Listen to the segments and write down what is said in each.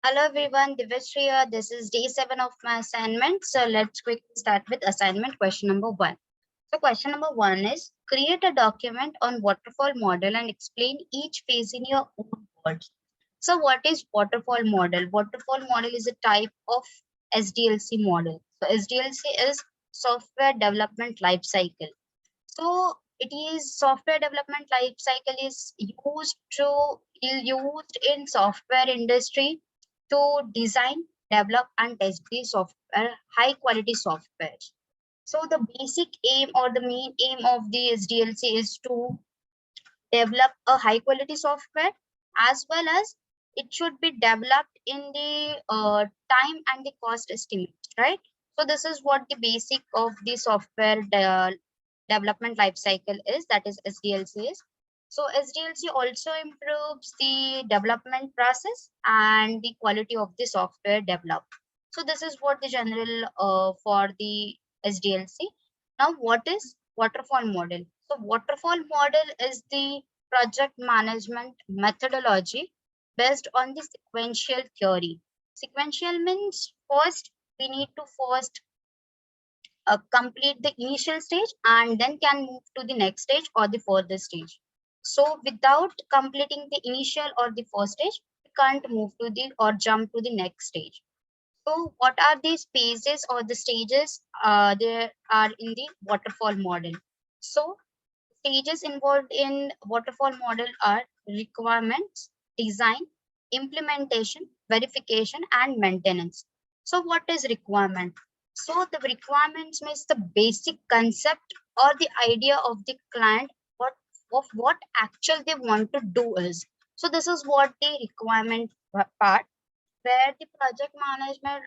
Hello everyone, Devashree here. This is day 7 of my assignment. So let's quickly start with assignment question number 1. So question number 1 is create a document on waterfall model and explain each phase in your own words. So what is waterfall model? Waterfall model is a type of SDLC model. So SDLC is software development life cycle. So it is software development life cycle is used in software industry to design, develop, and test the software, high quality software. So the basic aim or the main aim of the SDLC is to develop a high quality software, as well as it should be developed in the time and the cost estimates, right? So this is what the basic of the software development life cycle is, that is SDLC is. So SDLC also improves the development process and the quality of the software developed. So this is what the general for the SDLC. Now what is waterfall model? So waterfall model is the project management methodology based on the sequential theory. Sequential means first we need to first complete the initial stage and then can move to the next stage or the further stage. So without completing the initial or the first stage, we can't move to the or jump to the next stage. So what are these phases or the stages there are in the waterfall model? So stages involved in waterfall model are requirements, design, implementation, verification, and maintenance. So what is requirement? So the requirements means the basic concept or the idea of the client, what of what actual they want to do is. So this is what the requirement part, where the project management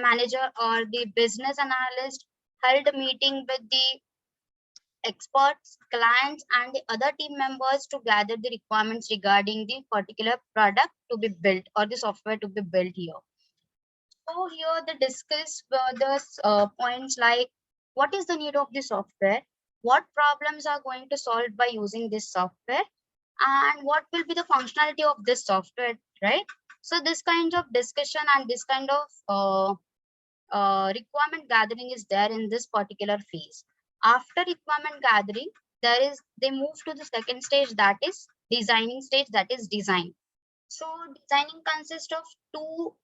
manager or the business analyst held a meeting with the experts, clients, and the other team members to gather the requirements regarding the particular product to be built or the software to be built here. So here they discuss the points like what is the need of the software, what problems are going to solve by using this software, and what will be the functionality of this software, right? So this kind of discussion and this kind of requirement gathering is there in this particular phase. After requirement gathering, they move to the second stage, that is designing stage, that is design. So designing consists of two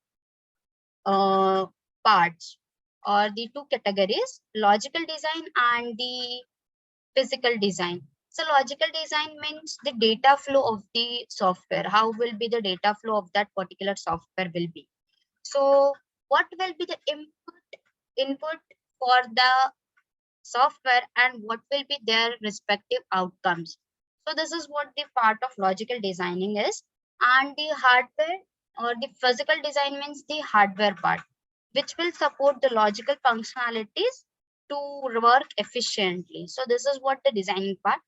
uh, parts or the two categories, logical design and the physical design. So logical design means the data flow of the software. How will be the data flow of that particular software will be. So what will be the input for the software and what will be their respective outcomes. So this is what the part of logical designing is. And the hardware or the physical design means the hardware part, which will support the logical functionalities to work efficiently. So this is what the designing part.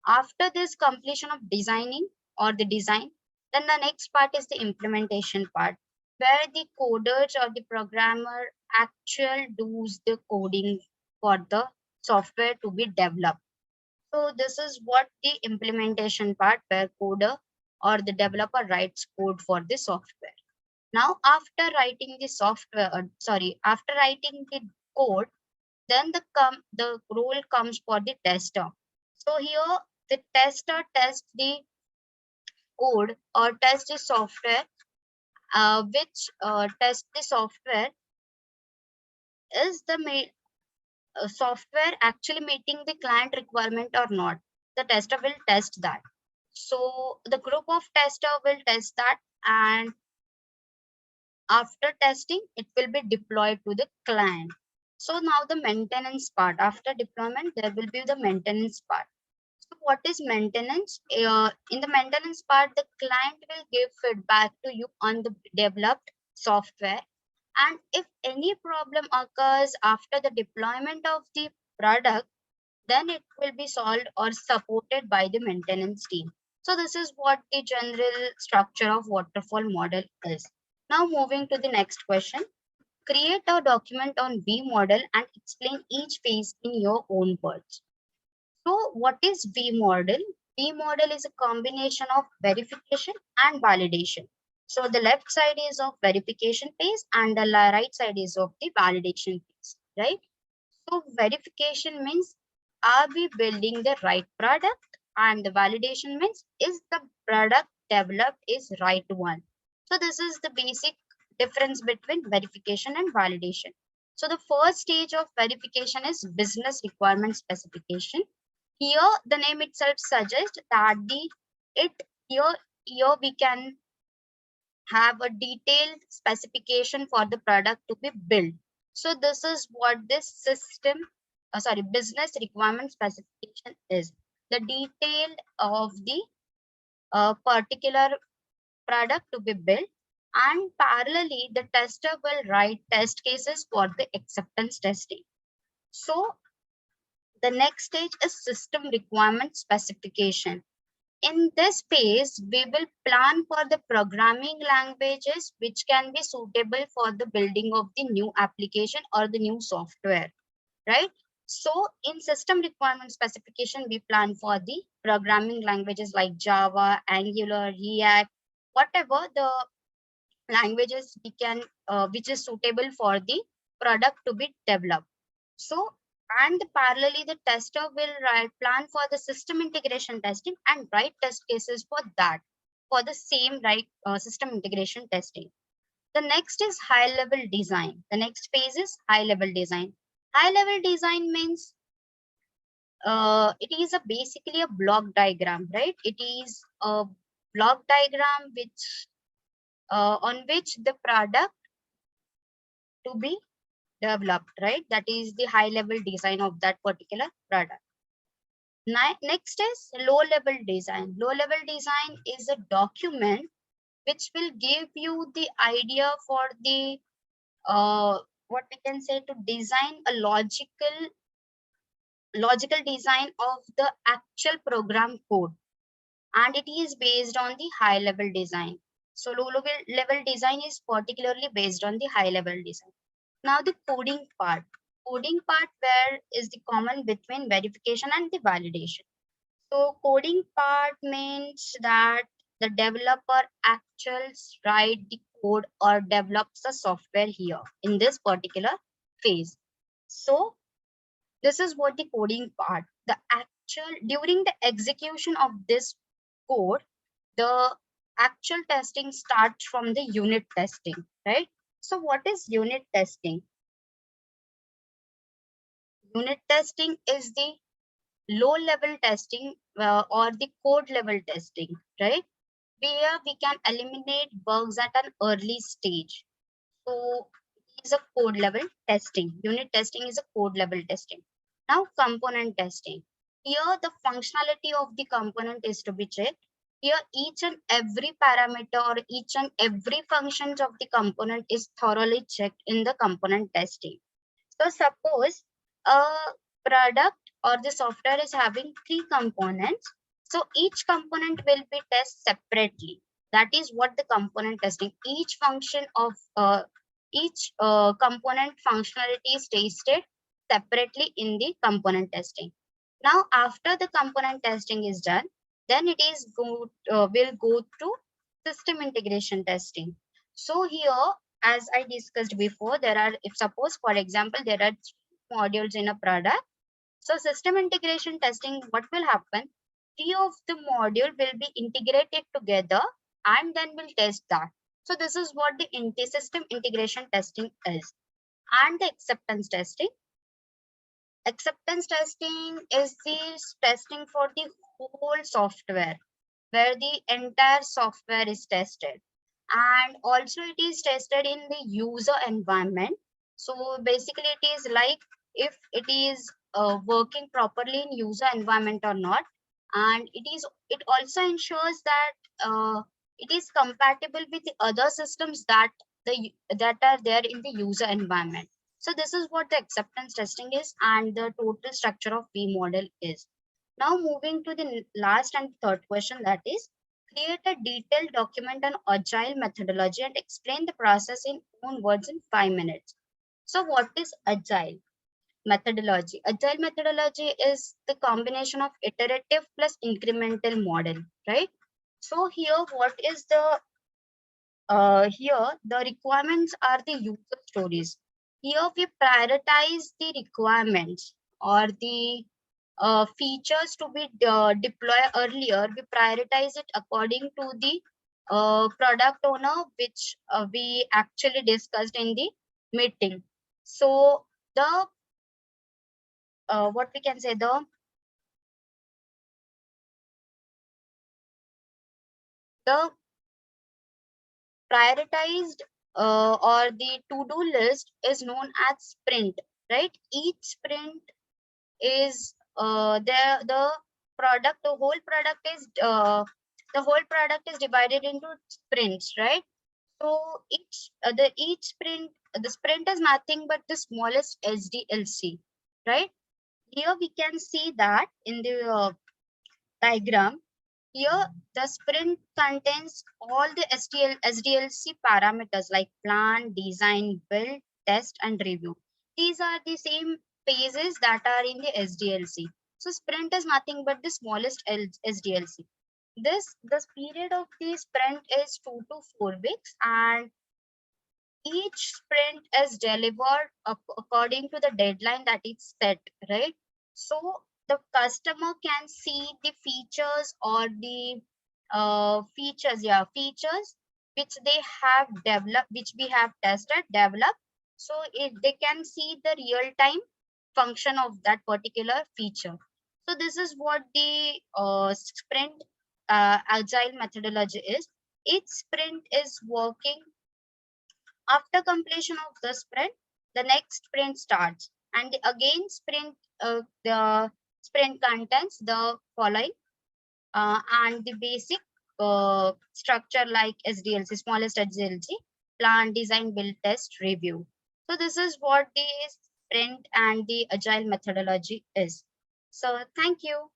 After this completion of designing or the design, then the next part is the implementation part, where the coders or the programmer actual does the coding for the software to be developed. So this is what the implementation part, where coder or the developer writes code for the software. Now after writing the after writing the code, then the role comes for the tester. So here the tester tests the code or test the software, which test the software is the software actually meeting the client requirement or not. The tester will test that. So the group of tester will test that, and after testing it will be deployed to the client. So now the maintenance part, after deployment there will be the maintenance part. So what is maintenance? In the maintenance part, the client will give feedback to you on the developed software. And if any problem occurs after the deployment of the product, then it will be solved or supported by the maintenance team. So this is what the general structure of waterfall model is. Now moving to the next question. Create a document on V model and explain each phase in your own words. So what is V model? V model is a combination of verification and validation. So the left side is of verification phase and the right side is of the validation phase, right? So verification means, are we building the right product? And the validation means, is the product developed is right one? So this is the basic difference between verification and validation. So the first stage of verification is business requirement specification. Here the name itself suggests that it here here we can have a detailed specification for the product to be built. So this is what this business requirement specification is. The detail of the particular product to be built, and parallelly the tester will write test cases for the acceptance testing. So the next stage is system requirement specification. In this phase, we will plan for the programming languages which can be suitable for the building of the new application or the new software, right? So in system requirement specification, we plan for the programming languages like Java, Angular, React, whatever the languages we can, which is suitable for the product to be developed. So, and parallelly, the tester will plan for the system integration testing and write test cases for that, for the same system integration testing. The next is high level design. The next phase is high level design. High level design means it is basically a block diagram, right? It is a block diagram which on which the product to be developed, right? That is the high level design of that particular product. Next is low level design. Low level design is a document which will give you the idea for the what we can say, to design a logical design of the actual program code, and it is based on the high level design. So low level design is particularly based on the high level design. Now the coding part. Coding part where is the common between verification and the validation. So coding part means that the developer actually write the code or develops the software here in this particular phase. So this is what the coding part. The actual during the execution of this code, the actual testing starts from the unit testing, right? So what is unit testing? Unit testing is the low level testing or the code level testing, right? Where we can eliminate bugs at an early stage. So it is a code level testing. Unit testing is a code level testing. Now component testing. Here the functionality of the component is to be checked. Here each and every parameter or each and every functions of the component is thoroughly checked in the component testing. So suppose a product or the software is having three components. So each component will be tested separately. That is what the component testing. Each function of each component functionality is tested separately in the component testing. Now after the component testing is done, then it is will go to system integration testing. So here, as I discussed before, there are, if suppose for example, there are three modules in a product. So system integration testing, what will happen? Three of the module will be integrated together and then we'll test that. So this is what the system integration testing is. And the acceptance testing. Acceptance testing is the testing for the whole software, where the entire software is tested, and also it is tested in the user environment. So basically it is like if it is working properly in user environment or not, and it also ensures that it is compatible with the other systems that are there in the user environment. So this is what the acceptance testing is and the total structure of V model is. Now moving to the last and third question, that is, create a detailed document on agile methodology and explain the process in own words in 5 minutes. So what is agile methodology? Agile methodology is the combination of iterative plus incremental model, right? So here what is the here the requirements are the user stories. Here we prioritize the requirements or the features to be deployed earlier. We prioritize it according to the product owner, which we actually discussed in the meeting. So the what we can say, the prioritized or the to-do list is known as sprint, right? Each sprint is the whole product is divided into sprints, right? So each sprint, the sprint is nothing but the smallest SDLC, right? Here we can see that in the diagram. Here, the sprint contains all the SDLC parameters like plan, design, build, test, and review. These are the same phases that are in the SDLC. So sprint is nothing but the smallest SDLC. This period of the sprint is 2 to 4 weeks, and each sprint is delivered according to the deadline that is set, right? So the customer can see the features or the features which they have developed, which we have tested, developed. So they can see the real time function of that particular feature. So this is what the sprint agile methodology is. Each sprint is working. After completion of the sprint, the next sprint starts, and again the sprint contains the following and the basic structure like SDLC, smallest SDLC, plan, design, build, test, review. So this is what the sprint and the agile methodology is. So thank you.